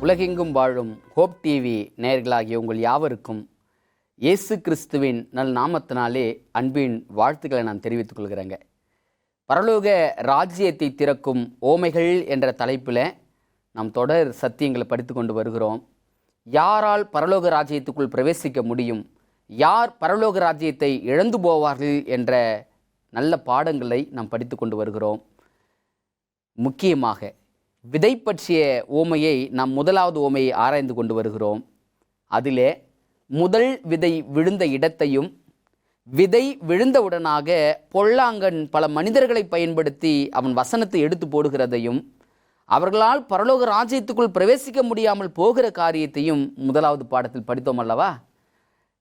உலகெங்கும் வாழும் hope TV நேயர்களாகிய உங்கள் யாவருக்கும் இயேசு கிறிஸ்துவின் நல் நாமத்தினாலே அன்பின் வாழ்த்துக்களை நான் தெரிவித்துக் கொள்கிறேங்க. பரலோக ராஜ்யத்தை திறக்கும் ஓமைகள் என்ற தலைப்பில் நாம் தொடர் சத்தியங்களை படித்து கொண்டு வருகிறோம். யாரால் பரலோக ராஜ்யத்துக்குள் பிரவேசிக்க முடியும், யார் பரலோக ராஜ்யத்தை இழந்து போவார்கள் என்ற நல்ல பாடங்களை நாம் படித்து கொண்டு வருகிறோம். முக்கியமாக விதை பற்றிய ஓமையை நாம் முதலாவது ஓமையை ஆராய்ந்து கொண்டு வருகிறோம். அதிலே முதல் விதை விழுந்த இடத்தையும், விதை விழுந்தவுடனாக பொல்லாங்கன் பல மனிதர்களை பயன்படுத்தி அவன் வசனத்தை எடுத்து போடுகிறதையும், அவர்களால் பரலோக ராஜ்யத்துக்குள் பிரவேசிக்க முடியாமல் போகிற காரியத்தையும் முதலாவது பாடத்தில் படித்தோம் அல்லவா?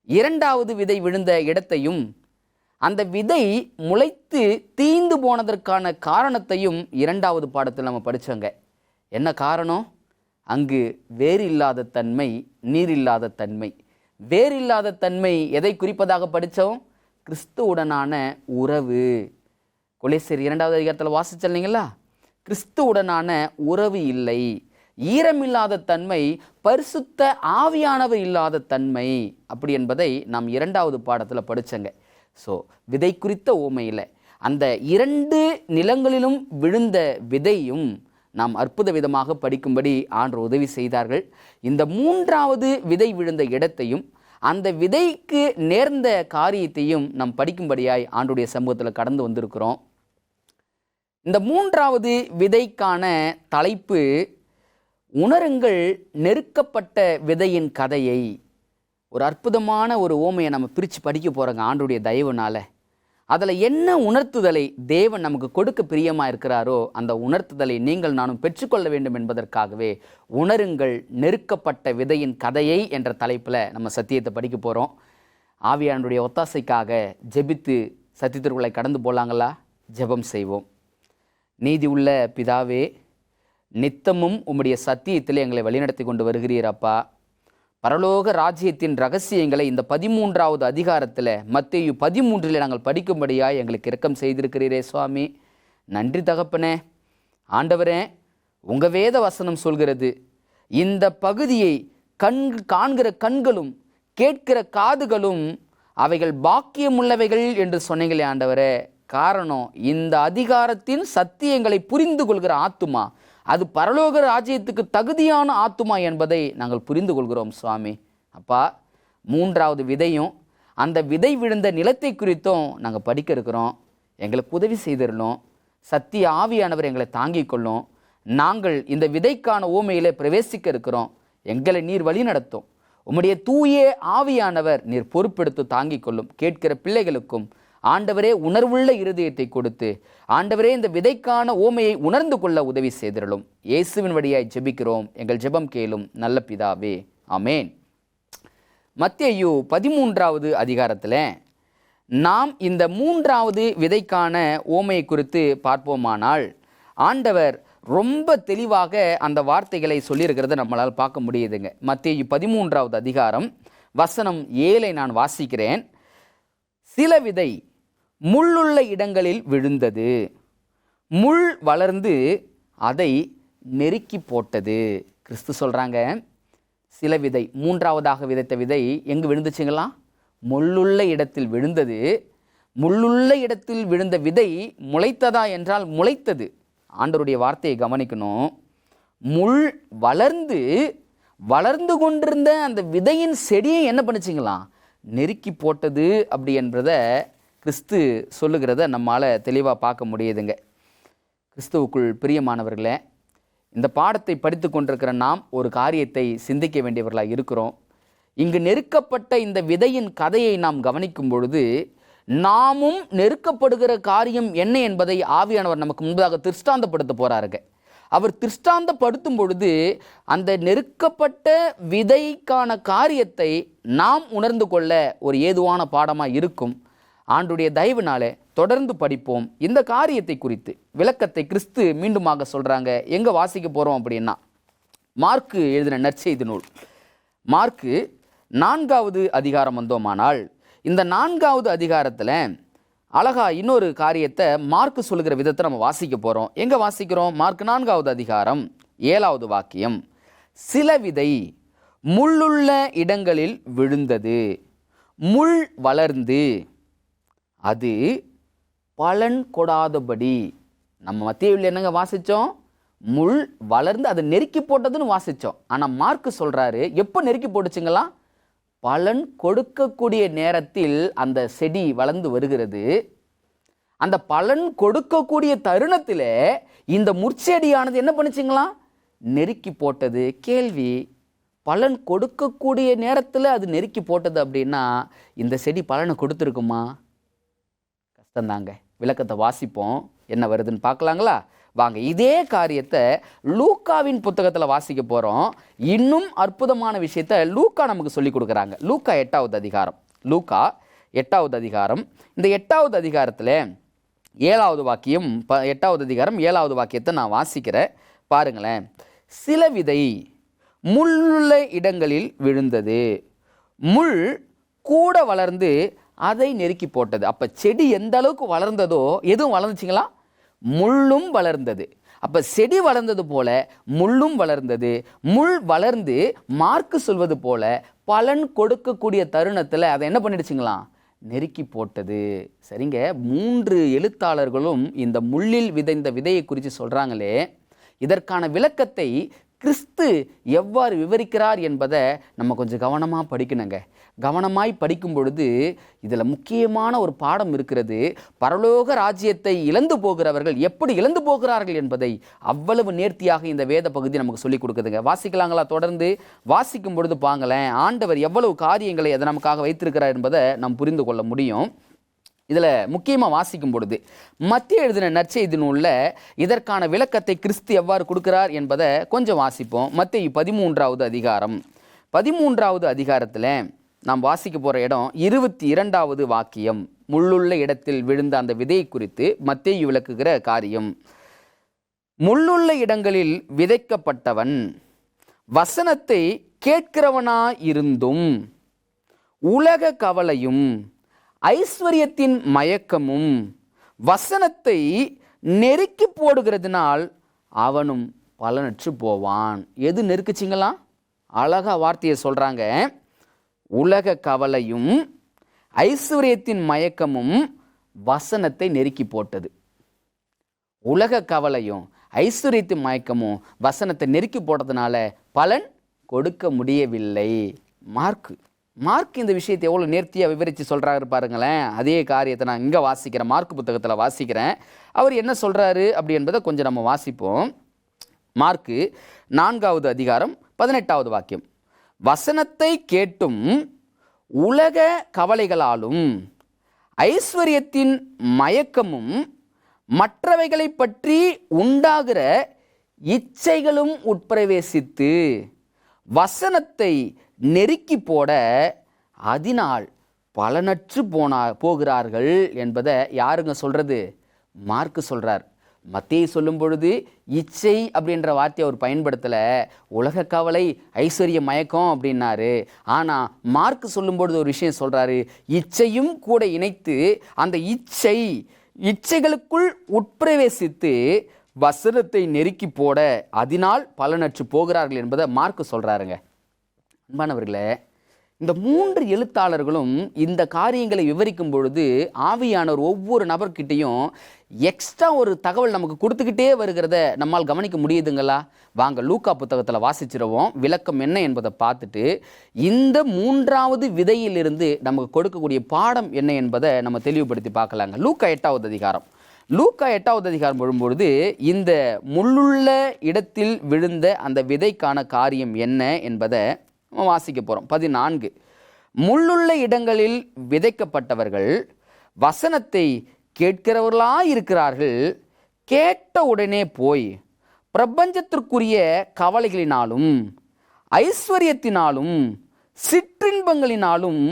இரண்டாவது விதை விழுந்த இடத்தையும், அந்த விதை முளைத்து தீந்து போனதற்கான காரணத்தையும் இரண்டாவது பாடத்தில் நம்ம படித்தோங்க. என்ன காரணம்? அங்கு வேர் இல்லாத தன்மை, நீர் இல்லாத தன்மை. வேர் இல்லாத தன்மை எதை குறிப்பதாக படித்தோம்? கிறிஸ்துவுடனான உறவு. கொலோசியர் 2வது அதிகாரத்தில் வாசிச்சீங்களா? கிறிஸ்துவுடனான உறவு இல்லை. ஈரமில்லாத தன்மை, பரிசுத்த ஆவியானவர் இல்லாத தன்மை அப்படி என்பதை நாம் இரண்டாவது பாடத்தில் படித்தோங்க. ஸோ விதை குறித்த ஓமையில் அந்த இரண்டு நிலங்களிலும் விழுந்த விதையும் நாம் அற்புத விதமாக படிக்கும்படி ஆண்டவர் உதவி செய்தார்கள். இந்த மூன்றாவது விதை விழுந்த இடத்தையும் அந்த விதைக்கு நேர்ந்த காரியத்தையும் நாம் படிக்கும்படியாய் ஆண்டவருடைய சமூகத்தில் கடந்து வந்திருக்கிறோம். இந்த மூன்றாவது விதைக்கான தலைப்பு, உணருங்கள் நெருக்கப்பட்ட விதையின் கதையை. ஒரு அற்புதமான ஒரு ஓமையை நம்ம பிரித்து படிக்க போகிறோங்க ஆண்டவருடைய தயவுனால. அதில் என்ன உணர்த்துதலை தேவன் நமக்கு கொடுக்க பிரியமாக இருக்கிறாரோ அந்த உணர்த்துதலை நீங்கள் நானும் பெற்றுக்கொள்ள வேண்டும் என்பதற்காகவே உணருங்கள் நெருக்கப்பட்ட விதையின் கதையை என்ற தலைப்பில் நம்ம சத்தியத்தை படிக்க போகிறோம். ஆவியானுடைய ஒத்தாசைக்காக ஜெபித்து சத்தியத்திற்குள்ளே கடந்து போகலாங்களா? ஜெபம் செய்வோம். நீதி உள்ள பிதாவே, நித்தமும் உம்முடைய சத்தியத்தில் எங்களை வழிநடத்தி கொண்டு வருகிறீரப்பா. பரலோக ராஜ்யத்தின் ரகசியங்களை இந்த 13வது அதிகாரத்தில் மத்தேயு 13 நாங்கள் படிக்கும்படியாக எங்களுக்கு இரக்கம் செய்திருக்கிறீரே சுவாமி. நன்றி தகப்பனே. ஆண்டவரே, உங்கள் வேத வசனம் சொல்கிறது, இந்த பகுதியை காண்கிற கண்களும் கேட்கிற காதுகளும் அவைகள் பாக்கியமுள்ளவைகள் என்று சொன்னீங்களே ஆண்டவரே. காரணம், இந்த அதிகாரத்தின் சத்தியங்களை புரிந்து கொள்கிற ஆத்துமா அது பரலோக ராஜ்யத்துக்கு தகுதியான ஆத்துமா என்பதை நாங்கள் புரிந்து கொள்கிறோம் சுவாமி. அப்பா, மூன்றாவது விதையும் அந்த விதை விழுந்த நிலத்தை குறித்தும் நாங்கள் படிக்க இருக்கிறோம். எங்களுக்கு உதவி செய்திடணும். சத்திய ஆவியானவர் எங்களை தாங்கிக் கொள்ளும். நாங்கள் இந்த விதைக்கான ஓமையிலே பிரவேசிக்க இருக்கிறோம். எங்களை நீர் வழி நடத்தும். உம்முடைய தூய ஆவியானவர் நீர் பொறுப்பெடுத்து தாங்கிக் கொள்ளும். கேட்கிற பிள்ளைகளுக்கும் ஆண்டவரே உணர்வுள்ள இருதயத்தை கொடுத்து, ஆண்டவரே இந்த விதைக்கான ஓமையை உணர்ந்து கொள்ள உதவி செய்திடலும். இயேசுவின் வழியாய் ஜெபிக்கிறோம். எங்கள் ஜெபம் கேளும் நல்ல பிதாவே, ஆமேன். மத்தேயு 13வது அதிகாரத்தில் நாம் இந்த மூன்றாவது விதைக்கான ஓமையை குறித்து பார்ப்போமானால், ஆண்டவர் ரொம்ப தெளிவாக அந்த வார்த்தைகளை சொல்லியிருக்கிறத நம்மளால் பார்க்க முடியுதுங்க. மத்தேயு 13வது அதிகாரம் வசனம் 7 நான் வாசிக்கிறேன். சில விதை முள்ளுள்ள இடங்களில் விழுந்தது, முள் வளர்ந்து அதை நெருக்கி போட்டது. கிறிஸ்து சொல்கிறாங்க, சில விதை, மூன்றாவதாக விதைத்த விதை எங்கு விழுந்துச்சுங்களா? முள்ளுள்ள இடத்தில் விழுந்தது. முள்ளுள்ள இடத்தில் விழுந்த விதை முளைத்ததா என்றால் முளைத்தது. ஆண்டவருடைய வார்த்தையை கவனிக்கணும். முள் வளர்ந்து கொண்டிருந்த அந்த விதையின் செடியை என்ன பண்ணுச்சுங்களா? நெருக்கி போட்டது அப்படி என்பதை கிறிஸ்து சொல்லுகிறத நம்மால் தெளிவாக பார்க்க முடியுதுங்க. கிறிஸ்துவுக்குள் பிரியமானவர்களே, இந்த பாடத்தை படித்து கொண்டிருக்கிற நாம் ஒரு காரியத்தை சிந்திக்க வேண்டியவர்களாக இருக்கிறோம். இங்கு நெருக்கப்பட்ட இந்த விதையின் கதையை நாம் கவனிக்கும் பொழுது நாமும் நெருக்கப்படுகிற காரியம் என்ன என்பதை ஆவியானவர் நமக்கு முன்பதாக திருஷ்டாந்தப்படுத்த போகிறாருங்க. அவர் திருஷ்டாந்தப்படுத்தும் பொழுது அந்த நெருக்கப்பட்ட விதைக்கான காரியத்தை நாம் உணர்ந்து கொள்ள ஒரு ஏதுவான பாடமாக இருக்கும். ஆண்டுடைய தயவுனாலே தொடர்ந்து படிப்போம். இந்த காரியத்தை குறித்து விளக்கத்தை கிறிஸ்து மீண்டுமாக சொல்கிறாங்க. எங்கே வாசிக்க போகிறோம் அப்படின்னா, மார்க்கு எழுதின நற்செய்தி நூல், மார்க்கு 4வது அதிகாரம் வந்தோமானால், இந்த 4வது அதிகாரத்தில் அழகா இன்னொரு காரியத்தை மார்க்கு சொல்லுகிற விதத்தை நம்ம வாசிக்க போகிறோம். எங்கே வாசிக்கிறோம்? மார்க் 4வது அதிகாரம் 7வது வாக்கியம். சில விதை முள்ளுள்ள இடங்களில் விழுந்தது. முள் வளர்ந்து அது பலன் கொடாதபடி. நம்ம மத்தேயுவில் என்னங்க வாசித்தோம்? முள் வளர்ந்து அதை நெருக்கி போட்டதுன்னு வாசித்தோம். ஆனால் மார்க்கு சொல்கிறாரு, எப்போ நெருக்கி போட்டுச்சுங்களா? பலன் கொடுக்கக்கூடிய நேரத்தில் அந்த செடி வளர்ந்து வருகிறது. அந்த பலன் கொடுக்கக்கூடிய தருணத்தில் இந்த முற்செடியானது என்ன பண்ணுச்சுங்களா? நெருக்கி போட்டது. கேள்வி, பலன் கொடுக்கக்கூடிய நேரத்தில் அது நெருக்கி போட்டது அப்படின்னா இந்த செடி பலனை கொடுத்துருக்குமா? கஷ்டந்தாங்க. விளக்கத்தை வாசிப்போம், என்ன வருதுன்னு பார்க்கலாங்களா? வாங்க, இதே காரியத்தை லூக்காவின் புத்தகத்தில் வாசிக்க போகிறோம். இன்னும் அற்புதமான விஷயத்தை லூக்கா நமக்கு சொல்லி கொடுக்குறாங்க. லூக்கா 8வது அதிகாரம். லூக்கா 8வது அதிகாரம். இந்த 8வது அதிகாரத்தில் 7வது வாக்கியம், 8வது அதிகாரம் 7வது வாக்கியத்தை நான் வாசிக்கிறேன், பாருங்களேன். சில விதை முள்ளுள்ள இடங்களில் விழுந்தது. முள் கூட வளர்ந்து அதை நெருக்கி போட்டது. அப்போ செடி எந்த அளவுக்கு வளர்ந்ததோ எதுவும் வளர்ந்துச்சிங்களா? முள்ளும் வளர்ந்தது. அப்போ செடி வளர்ந்தது போல முள்ளும் வளர்ந்தது. முள் வளர்ந்து மார்க்கு சொல்வது போல பலன் கொடுக்கக்கூடிய தருணத்தில் அதை என்ன பண்ணிடுச்சுங்களா? நெருக்கி போட்டது. சரிங்க, 3 எழுத்தாளர்களும் இந்த முள்ளில் விதைந்த விதையை குறித்து சொல்கிறாங்களே, இதற்கான விளக்கத்தை கிறிஸ்து எவ்வாறு விவரிக்கிறார் என்பதை நம்ம கொஞ்சம் கவனமாக படிக்கணுங்க. கவனமாய் படிக்கும் பொழுது இதில் முக்கியமான ஒரு பாடம் இருக்கிறது. பரலோக ராஜ்யத்தை இழந்து போகிறவர்கள் எப்படி இழந்து போகிறார்கள் என்பதை அவ்வளவு நேர்த்தியாக இந்த வேத பகுதி நமக்கு சொல்லிக் கொடுக்குதுங்க. வாசிக்கலாங்களா? தொடர்ந்து வாசிக்கும் பொழுது பாங்களேன், ஆண்டவர் எவ்வளவு காரியங்களை அதை நமக்காக வைத்திருக்கிறார் என்பதை நாம் புரிந்து கொள்ள முடியும். இதில் முக்கியமாக வாசிக்கும் பொழுது மத்தேயு எழுதின நற்செய்தி நூலில் இதற்கான விளக்கத்தை கிறிஸ்து எவ்வாறு கொடுக்கிறார் என்பதை கொஞ்சம் வாசிப்போம். மத்தேயு 13வது அதிகாரம். 13வது அதிகாரத்தில் நாம் வாசிக்க போகிற இடம் 22வது வாக்கியம். முள்ளுள்ள இடத்தில் விழுந்த அந்த விதை குறித்து மத்தேயு விளக்குகிற காரியம். முள்ளுள்ள இடங்களில் விதைக்கப்பட்டவன் வசனத்தை கேட்கிறவனாயிருந்தும் உலக கவலையும் ஐஸ்வர்யத்தின் மயக்கமும் வசனத்தை நெருக்கி போடுகிறதுனால் அவனும் பலனற்று போவான். எது நெருக்குச்சிங்களா? அழகா வார்த்தையை சொல்றாங்க. உலக கவலையும் ஐஸ்வர்யத்தின் மயக்கமும் வசனத்தை நெருக்கி போட்டது. உலக கவலையும் ஐஸ்வர்யத்தின் மயக்கமும் வசனத்தை நெருக்கி போட்டதுனால பலன் கொடுக்க முடியவில்லை. மார்க் இந்த விஷயத்தை எவ்வளோ நேர்த்தியாக விவரித்து சொல்கிறாரு பாருங்களேன். அதே காரியத்தை நான் இங்கே வாசிக்கிறேன், மார்க் புத்தகத்தில் வாசிக்கிறேன். அவர் என்ன சொல்கிறாரு அப்படி என்பதை கொஞ்சம் நம்ம வாசிப்போம். மார்க்கு 4வது அதிகாரம் 18வது வாக்கியம். வசனத்தை கேட்டும் உலக கவலைகளாலும் ஐஸ்வர்யத்தின் மயக்கமும் மற்றவைகளை பற்றி உண்டாகிற இச்சைகளும் உட்பிரவேசித்து வசனத்தை நெருக்கி போட அதனால் பலனற்று போகிறார்கள் என்பதை யாருங்க சொல்கிறது? மார்க்கு சொல்கிறார். மத்தேயு சொல்லும் பொழுது இச்சை அப்படின்ற வார்த்தையை அவர் பயன்படுத்தலை, உலக கவலை ஐஸ்வர்ய மயக்கம் அப்படின்னாரு. ஆனால் மார்க்கு சொல்லும் பொழுது ஒரு விஷயம் சொல்கிறாரு, இச்சையும் கூட இணைத்து அந்த இச்சைகளுக்குள் உட்பிரவேசித்து வசனத்தை நெருக்கி போட அதனால் பலனற்று போகிறார்கள் என்பதை மார்க்கு சொல்கிறாருங்க. அன்பானவர்களே, இந்த 3 எழுத்தாளர்களும் இந்த காரியங்களை விவரிக்கும் பொழுது ஆவியானவர் ஒவ்வொரு நபர்கிட்டையும் எக்ஸ்ட்ரா ஒரு தகவல் நமக்கு கொடுத்துக்கிட்டே வருகிறத நம்மால் கவனிக்க முடியுதுங்களா? வாங்க லூக்கா புத்தகத்தில் வாசிச்சிருவோம். விளக்கம் என்ன என்பதை பார்த்துட்டு இந்த 3வது விதையிலிருந்து நமக்கு கொடுக்கக்கூடிய பாடம் என்ன என்பதை நம்ம தெளிவுபடுத்தி பார்க்கலாங்க. லூக்கா 8வது அதிகாரம். லூக்கா 8வது அதிகாரம் வரும்பொழுது இந்த முள்ளுள்ள இடத்தில் விழுந்த அந்த விதைக்கான காரியம் என்ன என்பதை வாசிக்க போகிறோம். 14. முள்ளுள்ள இடங்களில் விதைக்கப்பட்டவர்கள் வசனத்தை கேட்கிறவர்களாயிருக்கிறார்கள். கேட்ட உடனே போய் பிரபஞ்சத்திற்குரிய கவலைகளினாலும் ஐஸ்வர்யத்தினாலும் சிற்றின்பங்களினாலும்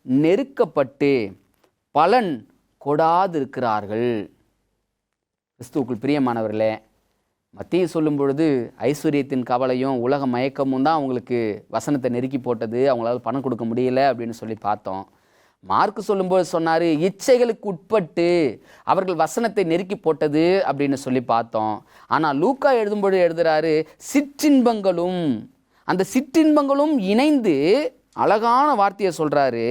நெருக்கப்பட்டு பலன் கொடாதிருக்கிறார்கள். கிறிஸ்துவுக்குள் பிரியமானவர்களே, மத்தேயு சொல்லும் பொழுது ஐஸ்வர்யத்தின் கவலையும் உலக மயக்கமும் தான் அவங்களுக்கு வசனத்தை நெருக்கி போட்டது, அவங்களால பணம் கொடுக்க முடியல அப்படின்னு சொல்லி பார்த்தோம். மார்க்கு சொல்லும்போது சொன்னார், இச்சைகளுக்கு உட்பட்டு அவர்கள் வசனத்தை நெருக்கி போட்டது அப்படின்னு சொல்லி பார்த்தோம். ஆனால் லூக்கா எழுதும்போது எழுதுகிறாரு, சிற்றின்பங்களும் அந்த சிற்றின்பங்களும் இணைந்து அழகான வார்த்தையை சொல்றாரு.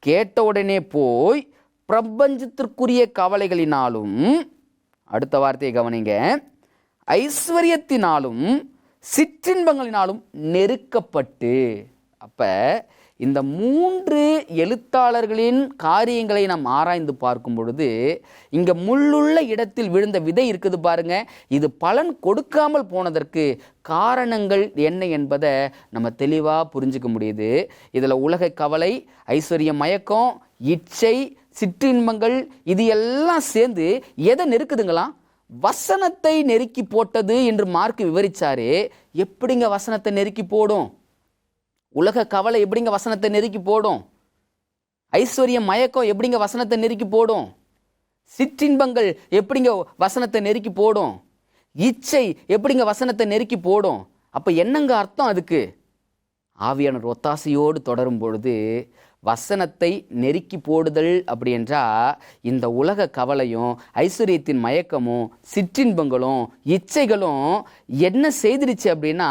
கேட்ட உடனே போய் பிரபஞ்சத்திற்குரிய கவலைகளினாலும், அடுத்த வார்த்தையை கவனிங்க, ஐஸ்வர்யத்தினாலும் சிற்றின்பங்களினாலும் நெருக்கப்பட்டு. அப்ப இந்த 3 எழுத்தாளர்களின் காரியங்களை நாம் ஆராய்ந்து பார்க்கும் பொழுது, இங்க முள்ளுள்ள இடத்தில் விழுந்த விதை இருக்குது பாருங்க, இது பலன் கொடுக்காமல் போனதற்கு காரணங்கள் என்ன என்பதை நம்ம தெளிவாக புரிஞ்சுக்க முடியுது. இதில் உலக கவலை, ஐஸ்வர்ய மயக்கம், இச்சை, சிற்றின்பங்கள், இது எல்லாம் சேர்ந்து எதை நெருக்குதுங்களா? வசனத்தை நெருக்கி போட்டது என்று மார்க் விவரிச்சாரு. எப்படிங்க வசனத்தை நெருக்கி போடும்? உலக கவலை எப்படிங்க வசனத்தை நெருக்கி போடும்? ஐஸ்வர்ய மயக்கம் எப்படிங்க வசனத்தை நெருக்கி போடும்? சிற்றின்பங்கள் எப்படிங்க வசனத்தை நெருக்கி போடும்? இச்சை எப்படிங்க வசனத்தை நெருக்கி போடும்? அப்ப என்னங்க அர்த்தம் அதுக்கு? ஆவியானவர் ஒத்தாசையோடு தொடரும் பொழுது வசனத்தை நெருக்கி போடுதல் அப்படி என்றால், இந்த உலக கவலையும் ஐஸ்வர்யத்தின் மயக்கமும் சிற்றின்பங்களும் இச்சைகளும் என்ன செய்திருச்சு அப்படின்னா,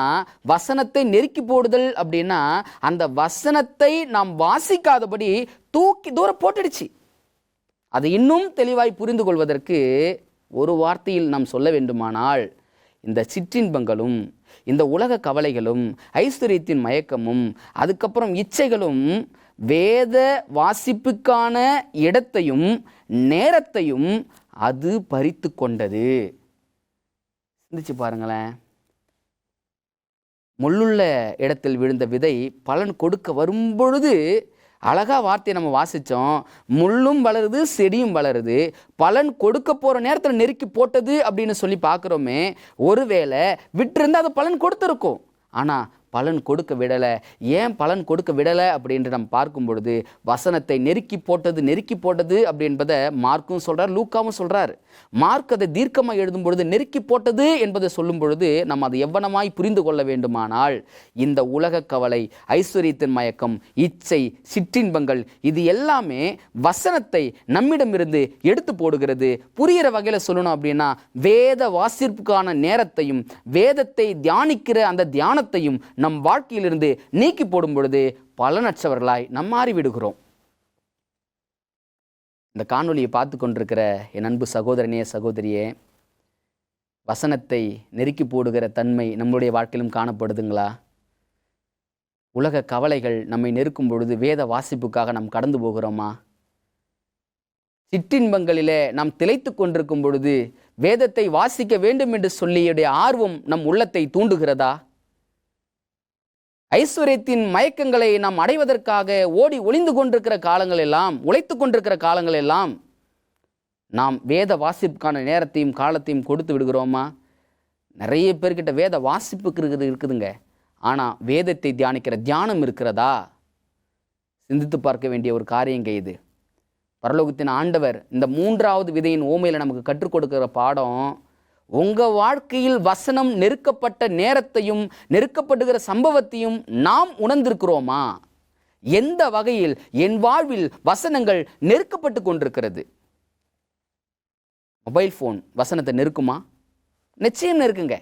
வசனத்தை நெருக்கி போடுதல் அப்படின்னா அந்த வசனத்தை நாம் வாசிக்காதபடி தூக்கி தூரம் போட்டுடுச்சு. அதை இன்னும் தெளிவாய் புரிந்து கொள்வதற்கு ஒரு வார்த்தையில் நாம் சொல்ல வேண்டுமானால், இந்த சிற்றின்பங்களும் இந்த உலக கவலைகளும் ஐஸ்வர்யத்தின் மயக்கமும் அதுக்கப்புறம் இச்சைகளும் வேத வாசிப்புக்கான இடத்தையும் நேரத்தையும் அது பறித்து கொண்டது. சிந்திச்சு பாருங்களேன். முள்ளுள்ள இடத்தில் விழுந்த விதை பலன் கொடுக்க வரும்பொழுது அழகா வார்த்தையை நம்ம வாசித்தோம். முள்ளும் வளருது, செடியும் வளருது. பலன் கொடுக்க போகிற நேரத்தில் நெருக்கி போட்டது அப்படின்னு சொல்லி பார்க்குறோமே. ஒருவேளை விட்டிருந்தால் அது பலன் கொடுத்துருக்கும். ஆனால் பலன் கொடுக்க விடலை. ஏன் பலன் கொடுக்க விடலை அப்படின்று நம்ம பார்க்கும் பொழுது, வசனத்தை நெருக்கி போட்டது அப்படி என்பதை மார்க்கும் சொல்கிறார், லூக்காவும் சொல்கிறார். மார்க் அதை தீர்க்கமாக எழுதும் பொழுது நெருக்கி போட்டது என்பதை சொல்லும் பொழுது நம்ம அதை எவ்வளமாய் புரிந்து கொள்ள வேண்டுமானால், இந்த உலக கவலை, ஐஸ்வர்யத்தின் மயக்கம், இச்சை, சிற்றின்பங்கள், இது எல்லாமே வசனத்தை நம்மிடமிருந்து எடுத்து போடுகிறது. புரிகிற வகையில் சொல்லணும் அப்படின்னா, வேத வாசிப்புக்கான நேரத்தையும் வேதத்தை தியானிக்கிற அந்த தியானத்தையும் நம் வாழ்க்கையிலிருந்து நீக்கி போடும் பொழுது பலனற்றவர்களாய் நாம் மாறிவிடுகிறோம். இந்த காணொலியை பார்த்து கொண்டிருக்கிற என் அன்பு சகோதரனே, சகோதரியே, வசனத்தை நெருக்கி போடுகிற தன்மை நம்முடைய வாழ்க்கையிலும் காணப்படுதுங்களா? உலக கவலைகள் நம்மை நெருக்கும் பொழுது வேத வாசிப்புக்காக நாம் கடந்து போகிறோமா? சிற்றின்பங்களிலே நாம் திளைத்து கொண்டிருக்கும் பொழுது வேதத்தை வாசிக்க வேண்டும் என்று சொல்லியுடைய ஆர்வம் நம் உள்ளத்தை தூண்டுகிறதா? ஐஸ்வர்யத்தின் மயக்கங்களை நாம் அடைவதற்காக ஓடி ஒளிந்து கொண்டிருக்கிற காலங்கள் எல்லாம், உழைத்து கொண்டிருக்கிற காலங்கள் எல்லாம் நாம் வேத வாசிப்புக்கான நேரத்தையும் காலத்தையும் கொடுத்து விடுகிறோமா? நிறைய பேர்கிட்ட வேத வாசிப்புக்கு இருக்குதுங்க, ஆனால் வேதத்தை தியானிக்கிற தியானம் இருக்கிறதா? சிந்தித்து பார்க்க வேண்டிய ஒரு காரியங்க இது. பரலோகத்தின் ஆண்டவர் இந்த 3வது விதையின் ஓமையில் நமக்கு கற்றுக் கொடுக்கிற பாடம், உங்கள் வாழ்க்கையில் வசனம் நெருக்கப்பட்ட நேரத்தையும் நெருக்கப்படுகிற சம்பவத்தையும் நாம் உணர்ந்திருக்கிறோமா? எந்த வகையில் என் வாழ்வில் வசனங்கள் நெருக்கப்பட்டு கொண்டிருக்கிறது? மொபைல் ஃபோன் வசனத்தை நெருக்குமா? நிச்சயம் நெருக்குங்க.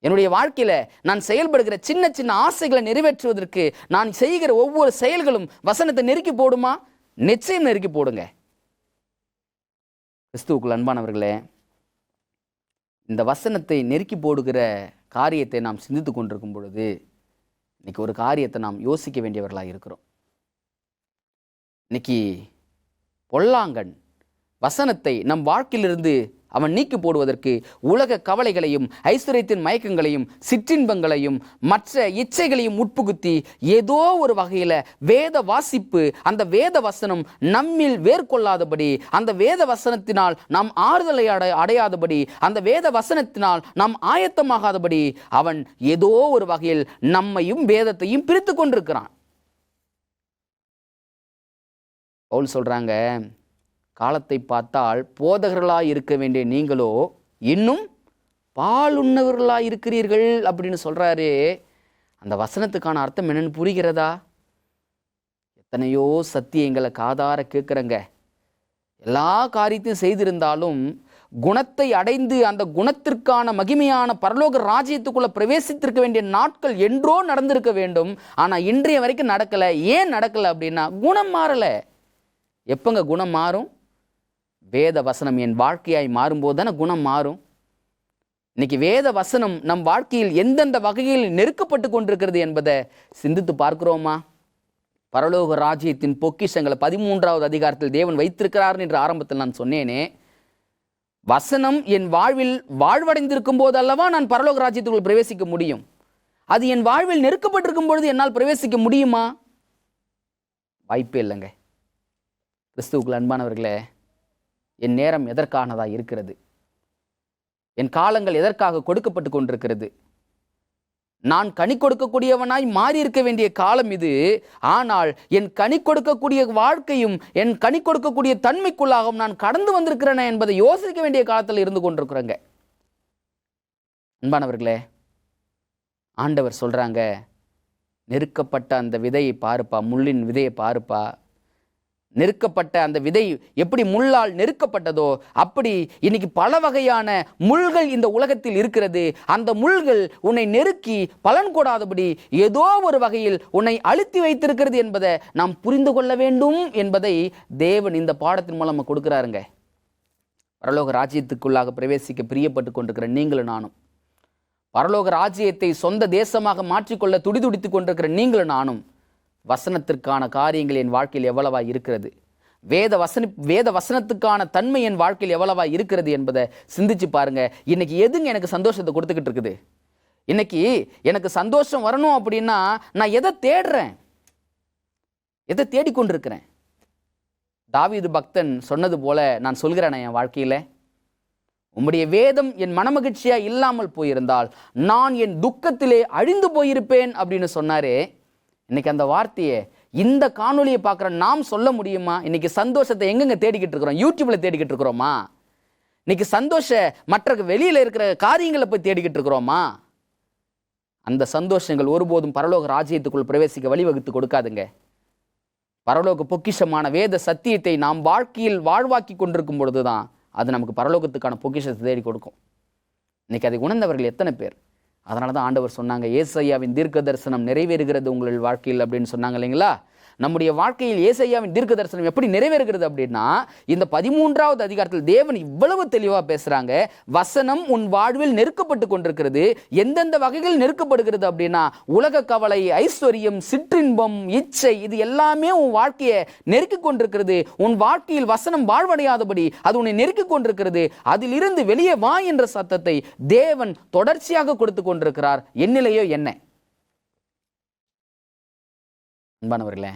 என்னுடைய வாழ்க்கையில் நான் செயல்படுகிற சின்ன சின்ன ஆசைகளை நிறைவேற்றுவதற்கு நான் செய்கிற ஒவ்வொரு செயல்களும் வசனத்தை நெருக்கி போடுமா? நிச்சயம் நெருக்கி போடுங்க. கிறிஸ்துவுக்குள் அன்பானவர்களே, இந்த வசனத்தை நெருக்கி போடுகிற காரியத்தை நாம் சிந்தித்து கொண்டிருக்கும் பொழுது இன்னைக்கு ஒரு காரியத்தை நாம் யோசிக்க வேண்டியவர்களாக இருக்கிறோம். இன்னைக்கு பொல்லாங்கன் வசனத்தை நம் வாழ்க்கையிலிருந்து அவன் நீக்கி போடுவதற்கு உலக கவலைகளையும் ஐஸ்வர்யத்தின் மயக்கங்களையும் சிற்றின்பங்களையும் மற்ற இச்சைகளையும் உட்புகுத்தி ஏதோ ஒரு வகையில் வேத வாசிப்பு, அந்த வேத வசனம் நம்மில் வேர்கொள்ளாதபடி, அந்த வேத வசனத்தினால் நாம் ஆறுதலை அடையாதபடி, அந்த வேத வசனத்தினால் நாம் ஆயத்தமாகாதபடி அவன் ஏதோ ஒரு வகையில் நம்மையும் வேதத்தையும் பிரித்து கொண்டிருக்கிறான். பவுல் சொல்றாங்க, காலத்தை பார்த்தால் போதகர்களாக இருக்க வேண்டிய நீங்களோ இன்னும் பால் உண்ணவர்களாக இருக்கிறீர்கள் அப்படின்னு சொல்றாரு. அந்த வசனத்துக்கான அர்த்தம் என்னன்னு புரிகிறதா? எத்தனையோ சத்தியங்களை காதார கேட்குறங்க, எல்லா காரியத்தையும் செய்திருந்தாலும் குணத்தை அடைந்து அந்த குணத்திற்கான மகிமையான பரலோக ராஜ்யத்துக்குள்ள பிரவேசித்திருக்க வேண்டிய நாட்கள் என்றோ நடந்திருக்க வேண்டும். ஆனால் இன்றைய வரைக்கும் நடக்கலை. ஏன் நடக்கலை அப்படின்னா குணம் மாறலை. எப்போங்க குணம் மாறும்? வேத வசனம் என் வாழ்க்கையாய் மாறும்போது தானே குணம் மாறும். இன்னைக்கு வேத வசனம் நம் வாழ்க்கையில் எந்தெந்த வகையில் நெருக்கப்பட்டு கொண்டிருக்கிறது என்பதை சிந்தித்து பார்க்கிறோமா? பரலோக ராஜ்யத்தின் பொக்கிஷங்களை 13வது அதிகாரத்தில் தேவன் வைத்திருக்கிறார் என்று ஆரம்பத்தில் நான் சொன்னேனே. வசனம் என் வாழ்வில் வாழ்வடைந்திருக்கும் போது அல்லவா நான் பரலோக ராஜ்யத்துக்குள் பிரவேசிக்க முடியும். அது என் வாழ்வில் நெருக்கப்பட்டிருக்கும் பொழுது என்னால் பிரவேசிக்க முடியுமா? வாய்ப்பே இல்லைங்க. கிறிஸ்துவுக்குள் அன்பானவர்களே, என் நேரம் எதற்கானதாக இருக்கிறது? என் காலங்கள் எதற்காக கொடுக்கப்பட்டு கொண்டிருக்கிறது? நான் கனி கொடுக்கக்கூடியவனாய் மாறி இருக்க வேண்டிய காலம் இது. ஆனால் என் கனி கொடுக்கக்கூடிய வாழ்க்கையும் என் கனி கொடுக்கக்கூடிய தன்மைக்குள்ளாகவும் நான் கடந்து வந்திருக்கிறேன் என்பதை யோசிக்க வேண்டிய காலத்தில் இருந்து கொண்டிருக்கிறேங்க. அன்பானவர்களே, ஆண்டவர் சொல்றாங்க, நெருக்கப்பட்ட அந்த விதையை பாருப்பா, முள்ளின் விதையை பாருப்பா. நெருக்கப்பட்ட அந்த விதை எப்படி முள்ளால் நெருக்கப்பட்டதோ அப்படி இன்னைக்கு பல வகையான முள்கள் இந்த உலகத்தில் இருக்கிறது. அந்த முள்கள் உன்னை நெருக்கி பலன் கொடாதபடி ஏதோ ஒரு வகையில் உன்னை அழுத்தி வைத்திருக்கிறது என்பதை நாம் புரிந்து கொள்ள வேண்டும் என்பதை தேவன் இந்த பாடத்தின் மூலம் கொடுக்கிறாருங்க. பரலோக ராஜ்யத்துக்குள்ளாக பிரவேசிக்க பிரியப்பட்டு கொண்டிருக்கிற நீங்களும் நானும், பரலோக ராஜ்யத்தை சொந்த தேசமாக மாற்றிக்கொள்ள துடிதுடித்துக் கொண்டிருக்கிற நீங்களும் நானும், வசனத்திற்கான காரியங்கள் என் வாழ்க்கையில் எவ்வளவா இருக்கிறது, வேத வசனத்துக்கான தன்மை என் வாழ்க்கையில் எவ்வளவா இருக்கிறது என்பதை சிந்திச்சு பாருங்க. இன்னைக்கு எதுங்க எனக்கு சந்தோஷத்தை கொடுத்துக்கிட்டு இருக்குது? இன்னைக்கு எனக்கு சந்தோஷம் வரணும் அப்படின்னா நான் எதை தேடுறேன், எதை தேடிக்கொண்டிருக்கிறேன்? தாவீது பக்தன் சொன்னது போல நான் சொல்கிறேன், என் வாழ்க்கையில உம்முடைய வேதம் என் மனமகிழ்ச்சியா இல்லாமல் போயிருந்தால் நான் என் துக்கத்திலே அழிந்து போயிருப்பேன் அப்படின்னு சொன்னாரே. இன்னைக்கு அந்த வார்த்தையை இந்த காணொலியை பார்க்குற நாம் சொல்ல முடியுமா? இன்னைக்கு சந்தோஷத்தை எங்கெங்க தேடிக்கிட்டு இருக்கிறோம்? யூடியூப்ல தேடிக்கிட்டு இருக்கிறோமா? இன்னைக்கு மற்ற வெளியில இருக்கிற காரியங்களை போய் தேடிக்கிட்டு இருக்கிறோமா? அந்த சந்தோஷங்கள் ஒருபோதும் பரலோக ராஜ்யத்துக்குள் பிரவேசிக்க வழிவகுத்து கொடுக்காதுங்க. பரலோக பொக்கிஷமான வேத சத்தியத்தை நாம் வாழ்க்கையில் வாழ்வாக்கி கொண்டிருக்கும் பொழுதுதான் அது நமக்கு பரலோகத்துக்கான பொக்கிஷத்தை தேடி கொடுக்கும். இன்னைக்கு அதை உணர்ந்தவர்கள் எத்தனை பேர்? அதனால தான் ஆண்டவர் சொன்னாங்க, ஏசாயாவின் தீர்க்க தரிசனம் நிறைவேறுகிறது உங்கள் வாழ்க்கையில் அப்படின்னு சொன்னாங்க இல்லைங்களா? நம்முடைய வாழ்க்கையில் ஏசாயாவின் தீர்க்க தரிசனம் எப்படி நிறைவேறுகிறது அப்படின்னா, இந்த 13வது அதிகாரத்தில் தேவன் இவ்வளவு தெளிவாக பேசுறாங்க. வசனம் உன் வாழ்வில் நெருக்கப்பட்டு கொண்டிருக்கிறது. எந்தெந்த வகைகள் நெருக்கப்படுகிறது அப்படின்னா, உலக கவலை, ஐஸ்வர்யம், சிற்றின்பம், இச்சை, இது எல்லாமே உன் வாழ்க்கையை நெருக்கி கொண்டிருக்கிறது. உன் வாழ்க்கையில் வசனம் வாழ்வடையாதபடி அது உன்னை நெருக்கி கொண்டிருக்கிறது. அதிலிருந்து வெளியே வா என்ற சத்தத்தை தேவன் தொடர்ச்சியாக கொடுத்து கொண்டிருக்கிறார். என்னிலேயோ என்ன? அன்பானவர்களே,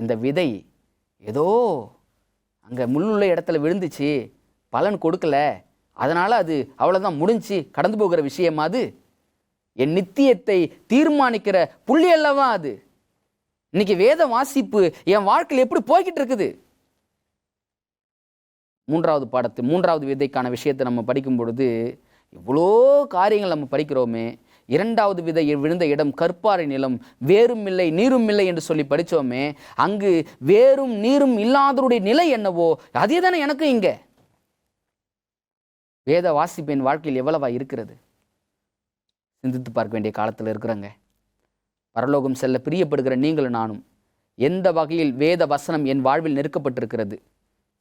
இந்த விதை ஏதோ அங்கே முள்ளுள்ள இடத்துல விழுந்துச்சு, பலன் கொடுக்கல, அதனால் அது அவ்வளோதான் முடிஞ்சு கடந்து போகிற விஷயமா? அது என் நித்தியத்தை தீர்மானிக்கிற புள்ளி அல்லவா அது. இன்னைக்கு வேத வாசிப்பு என் வாழ்க்கையில் எப்படி போய்கிட்டு இருக்குது? 3வது விதைக்கான விஷயத்தை நம்ம படிக்கும் பொழுது இவ்வளோ காரியங்கள் நம்ம படிக்கிறோமே. 2வது விதை விழுந்த இடம் கற்பாறை நிலம், வேரும் இல்லை நீரும் இல்லை என்று சொல்லி படித்தோமே. அங்கு வேரும் நீரும் இல்லாதவருடைய நிலை என்னவோ அதே தானே எனக்கு இங்க வேத வாசிப்பின் வாழ்க்கையில் எவ்வளவா இருக்கிறது? சிந்தித்து பார்க்க வேண்டிய காலத்தில் இருக்கிறாங்க. பரலோகம் செல்ல பிரியப்படுகிற நீங்களும் நானும் எந்த வகையில் வேத வசனம் என் வாழ்வில் நெருக்கப்பட்டிருக்கிறது?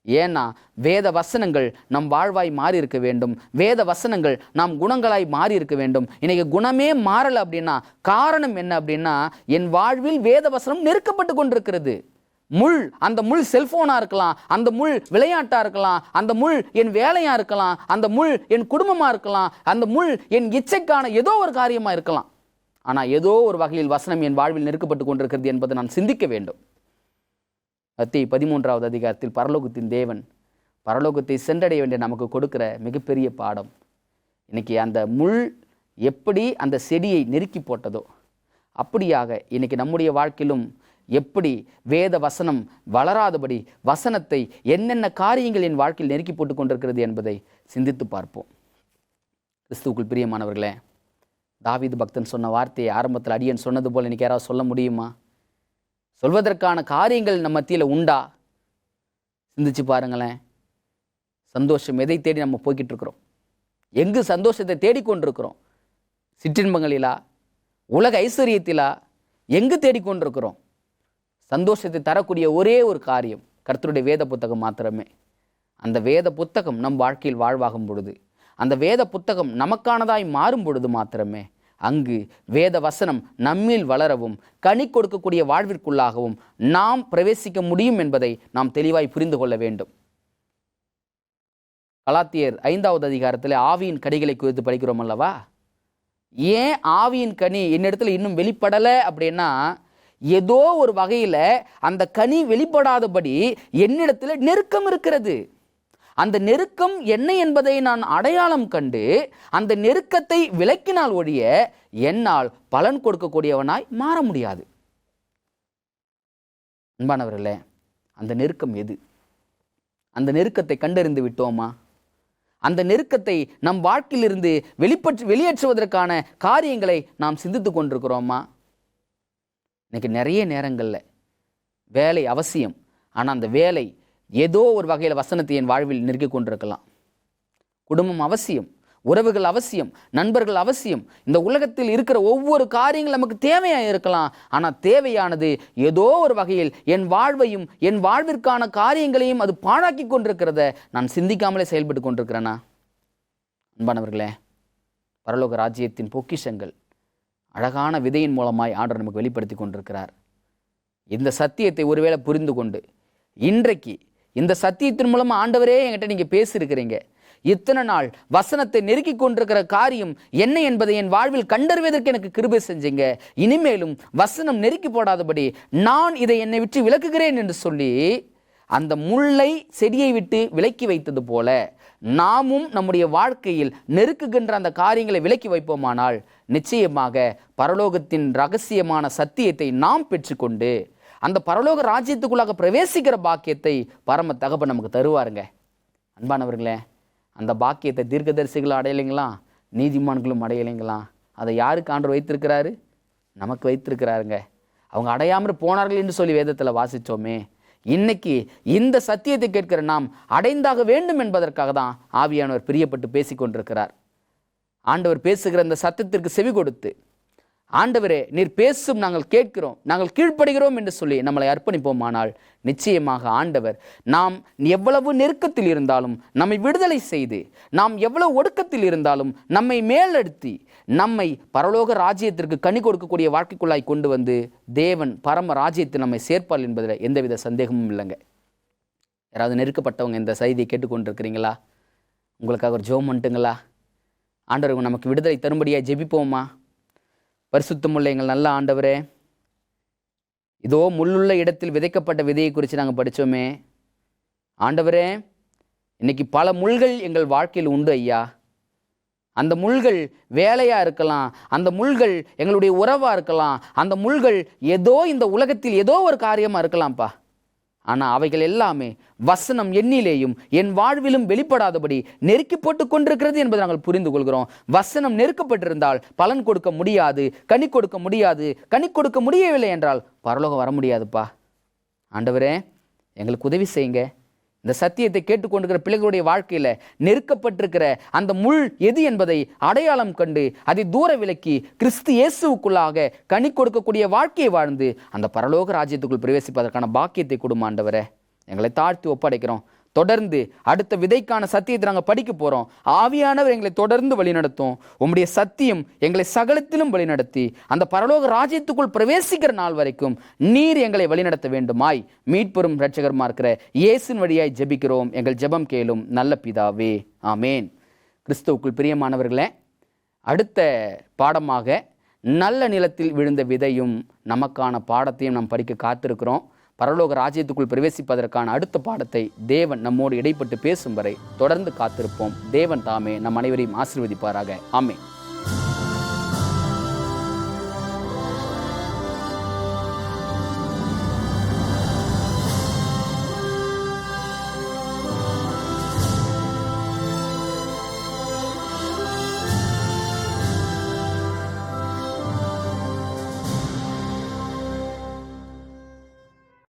ஏன்னா வேத வசனங்கள் நம் வாழ்வாய் மாறி இருக்க வேண்டும். வேத வசனங்கள் நாம் குணங்களாய் மாறி இருக்க வேண்டும். இன்னைக்கு குணமே மாறல அப்படின்னா காரணம் என்ன அப்படின்னா, என் வாழ்வில் வேத வசனம் நெருக்கப்பட்டு கொண்டிருக்கிறது. அந்த முள் செல்போனா இருக்கலாம், அந்த முள் விளையாட்டா இருக்கலாம், அந்த முள் என் வேலையா இருக்கலாம், அந்த முள் என் குடும்பமா இருக்கலாம், அந்த முள் என் இச்சைக்கான ஏதோ ஒரு காரியமா இருக்கலாம். ஆனா ஏதோ ஒரு வகையில் வசனம் என் வாழ்வில் நெருக்கப்பட்டு கொண்டிருக்கிறது என்பதை நான் சிந்திக்க வேண்டும். மத்தேயு 13வது அதிகாரத்தில் பரலோகத்தின் தேவன் பரலோகத்தை சென்றடைய வேண்டிய நமக்கு கொடுக்கிற மிகப்பெரிய பாடம். இன்னைக்கு அந்த முள் எப்படி அந்த செடியை நெருக்கி போட்டதோ அப்படியாக இன்னைக்கு நம்முடைய வாழ்க்கையிலும் எப்படி வேத வசனம் வளராதபடி வசனத்தை என்னென்ன காரியங்கள் என் வாழ்க்கையில் நெருக்கி போட்டு கொண்டிருக்கிறது என்பதை சிந்தித்து பார்ப்போம். கிறிஸ்துவுக்குள் பிரியமானவர்களே, தாவீது பக்தன் சொன்ன வார்த்தையை ஆரம்பத்தில் அடியன் சொன்னது போல் இன்னைக்கு யாராவது சொல்ல முடியுமா? சொல்வதற்கான காரியங்கள் நம்ம மத்தியில் உண்டா? சிந்திச்சு பாருங்களேன். சந்தோஷம் எதை தேடி நம்ம போய்கிட்டு இருக்கிறோம்? எங்கு சந்தோஷத்தை தேடிக்கொண்டிருக்கிறோம்? சிற்றின்பங்களிலா, உலக ஐஸ்வர்யத்திலா, எங்கு தேடிக்கொண்டிருக்கிறோம்? சந்தோஷத்தை தரக்கூடிய ஒரே ஒரு காரியம் கர்த்தருடைய வேத புத்தகம் மாத்திரமே. அந்த வேத புத்தகம் நம் வாழ்க்கையில் வாழ்வாகும் பொழுது, அந்த வேத புத்தகம் நமக்கானதாய் மாறும் பொழுது மாத்திரமே அங்கு வேத வசனம் நம்மில் வளரவும் கனி கொடுக்கக்கூடிய வாழ்விற்குள்ளாகவும் நாம் பிரவேசிக்க முடியும் என்பதை நாம் தெளிவாய் புரிந்து கொள்ள வேண்டும். கலாத்தியர் 5வது அதிகாரத்தில் ஆவியின் கனிகளை குறித்து படிக்கிறோம் அல்லவா? ஏன் ஆவியின் கனி என்னிடத்துல இன்னும் வெளிப்படலை அப்படின்னா, ஏதோ ஒரு வகையில் அந்த கனி வெளிப்படாதபடி என்னிடத்துல நெருக்கம் இருக்கிறது. அந்த நெருக்கம் என்ன என்பதை நான் அடையாளம் கண்டு அந்த நெருக்கத்தை விலக்கினால் ஒழிய என்னால் பலன் கொடுக்கக்கூடியவனாய் மாற முடியாது. அன்பானவர்களே, அந்த நெருக்கம் எது? அந்த நெருக்கத்தை கண்டறிந்து விட்டோமா? அந்த நெருக்கத்தை நம் வாழ்க்கையிலிருந்து வெளியேற்றுவதற்கான காரியங்களை நாம் சிந்தித்து கொண்டிருக்கிறோமா? இன்னைக்கு நிறைய நேரங்களில் வேலை அவசியம், ஆனால் அந்த வேலை ஏதோ ஒரு வகையில் வசனத்தை என் வாழ்வில் நெருக்கி கொண்டிருக்கலாம். குடும்பம் அவசியம், உறவுகள் அவசியம், நண்பர்கள் அவசியம். இந்த உலகத்தில் இருக்கிற ஒவ்வொரு காரியங்கள் நமக்கு தேவையாக இருக்கலாம். ஆனால் தேவையானது ஏதோ ஒரு வகையில் என் வாழ்வையும் என் வாழ்விற்கான காரியங்களையும் அது பாழாக்கி கொண்டிருக்கிறத நான் சிந்திக்காமலே செயல்பட்டு கொண்டிருக்கிறேனா? அன்பானவர்களே, பரலோக ராஜ்யத்தின் பொக்கிஷங்கள் அழகான விதையின் மூலமாய் ஆண்டவர் நமக்கு வெளிப்படுத்தி கொண்டிருக்கிறார். இந்த சத்தியத்தை ஒருவேளை புரிந்து கொண்டு இன்றைக்கு இந்த சத்தியத்தின் மூலமா ஆண்டவரே என்கிட்ட நீங்க பேசியிருக்கிறீங்க, இத்தனை நாள் வசனத்தை நெருக்கி கொண்டிருக்கிற காரியம் என்ன என்பதை என் வாழ்வில் கண்டறிவதற்கு எனக்கு கிருபை செஞ்சீங்க, இனிமேலும் வசனம் நெருக்கி போடாதபடி நான் இதை என்னை விட்டு விலக்குகிறேன் என்று சொல்லி அந்த முள்ளை செடியை விட்டு விலக்கி வைத்தது போல நாமும் நம்முடைய வாழ்க்கையில் நெருக்குகின்ற அந்த காரியங்களை விலக்கி வைப்போமானால் நிச்சயமாக பரலோகத்தின் ரகசியமான சத்தியத்தை நாம் பெற்றுக்கொண்டு அந்த பரலோக ராஜ்யத்துக்குள்ளாக பிரவேசிக்கிற பாக்கியத்தை பரம தகப்பன் நமக்கு தருவாருங்க. அன்பானவர்களே, அந்த பாக்கியத்தை தீர்க்கதரிசிகளும் அடையலைங்களா, நீதிமான்களும் அடையலைங்களா? அதை யாருக்கு ஆண்டவர் வைத்திருக்கிறாரு? நமக்கு வைத்திருக்கிறாருங்க. அவங்க அடையாமல் போனார்கள் என்று சொல்லி வேதத்தில் வாசித்தோமே. இன்னைக்கு இந்த சத்தியத்தை கேட்கிற நாம் அடைந்தாக வேண்டும் என்பதற்காக தான் ஆவியானவர் பிரியப்பட்டு பேசி கொண்டிருக்கிறார். ஆண்டவர் பேசுகிற அந்த சத்தத்திற்கு செவி கொடுத்து, ஆண்டவரே நீர் பேசும் நாங்கள் கேட்கிறோம், நாங்கள் கீழ்ப்படுகிறோம் என்று சொல்லி நம்மளை அர்ப்பணிப்போமானால் நிச்சயமாக ஆண்டவர் நாம் எவ்வளவு நெருக்கத்தில் இருந்தாலும் நம்மை விடுதலை செய்து, நாம் எவ்வளவு ஒடுக்கத்தில் இருந்தாலும் நம்மை மேலெடுத்தி நம்மை பரலோக ராஜ்யத்திற்கு கனி கொடுக்கக்கூடிய வாழ்க்கைக்குள்ளாய் கொண்டு வந்து தேவன் பரம ராஜ்யத்தில் நம்மை சேர்ப்பார் என்பதில் எந்தவித சந்தேகமும் இல்லைங்க. யாராவது நெருக்கப்பட்டவங்க இந்த செய்தியை கேட்டுக்கொண்டிருக்கிறீங்களா? உங்களுக்காக ஒரு ஜெபம் பண்ணிட்டுங்களா? ஆண்டவர் நமக்கு விடுதலை தரும்படியாக ஜெபிப்போமா? பரிசுத்தமுள்ள எங்கள் நல்ல ஆண்டவரே, இதோ முள்ளுள்ள இடத்தில் விதைக்கப்பட்ட விதையை குறித்து நாங்கள் படித்தோமே. ஆண்டவரே, இன்னைக்கு பல முள்கள் எங்கள் வாழ்க்கையில் உண்டு ஐயா. அந்த முள்கள் வேலையாக இருக்கலாம், அந்த முள்கள் எங்களுடைய உறவாக இருக்கலாம், அந்த முள்கள் ஏதோ இந்த உலகத்தில் ஏதோ ஒரு காரியமாக இருக்கலாம்ப்பா. ஆனால் அவைகள் எல்லாமே வசனம் என்னிலேயும் என் வாழ்விலும் வெளிப்படாதபடி நெருக்கி போட்டு கொண்டிருக்கிறது என்பதை நாங்கள் புரிந்து கொள்கிறோம். வசனம் நெருக்கப்பட்டிருந்தால் பலன் கொடுக்க முடியாது, கனி கொடுக்க முடியாது. கனி கொடுக்க முடியவில்லை என்றால் பரலோகம் வர முடியாதுப்பா. ஆண்டவரே, எங்களுக்கு உதவி செய்யுங்க. இந்த சத்தியத்தை கேட்டுக்கொண்டிருக்கிற பிள்ளைகளுடைய வாழ்க்கையில் நெருக்கப்பட்டிருக்கிற அந்த முள் எது என்பதை அடையாளம் கண்டு அதை தூர விலக்கி கிறிஸ்து இயேசுவுக்குள்ளாக கனி கொடுக்கக்கூடிய வாழ்க்கையை வாழ்ந்து அந்த பரலோக ராஜ்யத்துக்குள் பிரவேசிப்பதற்கான பாக்கியத்தை கொடுமா ஆண்டவரே. எங்களை தாழ்த்தி ஒப்படைக்கிறோம். தொடர்ந்து அடுத்த விதைக்கான சத்தியத்தை நாங்கள் படிக்க போகிறோம். ஆவியானவர் எங்களை தொடர்ந்து வழிநடத்தும். உம்முடைய சத்தியம் எங்களை சகலத்திலும் வழிநடத்தி அந்த பரலோக ராஜ்யத்துக்குள் பிரவேசிக்கிற நாள் வரைக்கும் நீர் எங்களை வழிநடத்த வேண்டுமாய் மீட்பெரும் இரட்சகருமா இருக்கிற இயேசுவின் வழியாய் ஜெபிக்கிறோம். எங்கள் ஜெபம் கேளும் நல்ல பிதாவே, ஆமேன். கிறிஸ்துவுக்குள் பிரியமானவர்களே, அடுத்த பாடமாக நல்ல நிலத்தில் விழுந்த விதையும் நமக்கான பாடத்தையும் நாம் படிக்க காத்திருக்கிறோம். பரலோக ராஜ்யத்துக்குள் பிரவேசிப்பதற்கான அடுத்த பாடத்தை தேவன் நம்மோடு இடைப்பட்டு பேசும் வரை தொடர்ந்து காத்திருப்போம். தேவன் தாமே நம் அனைவரையும் ஆசீர்வதிப்பாராக. ஆமென்.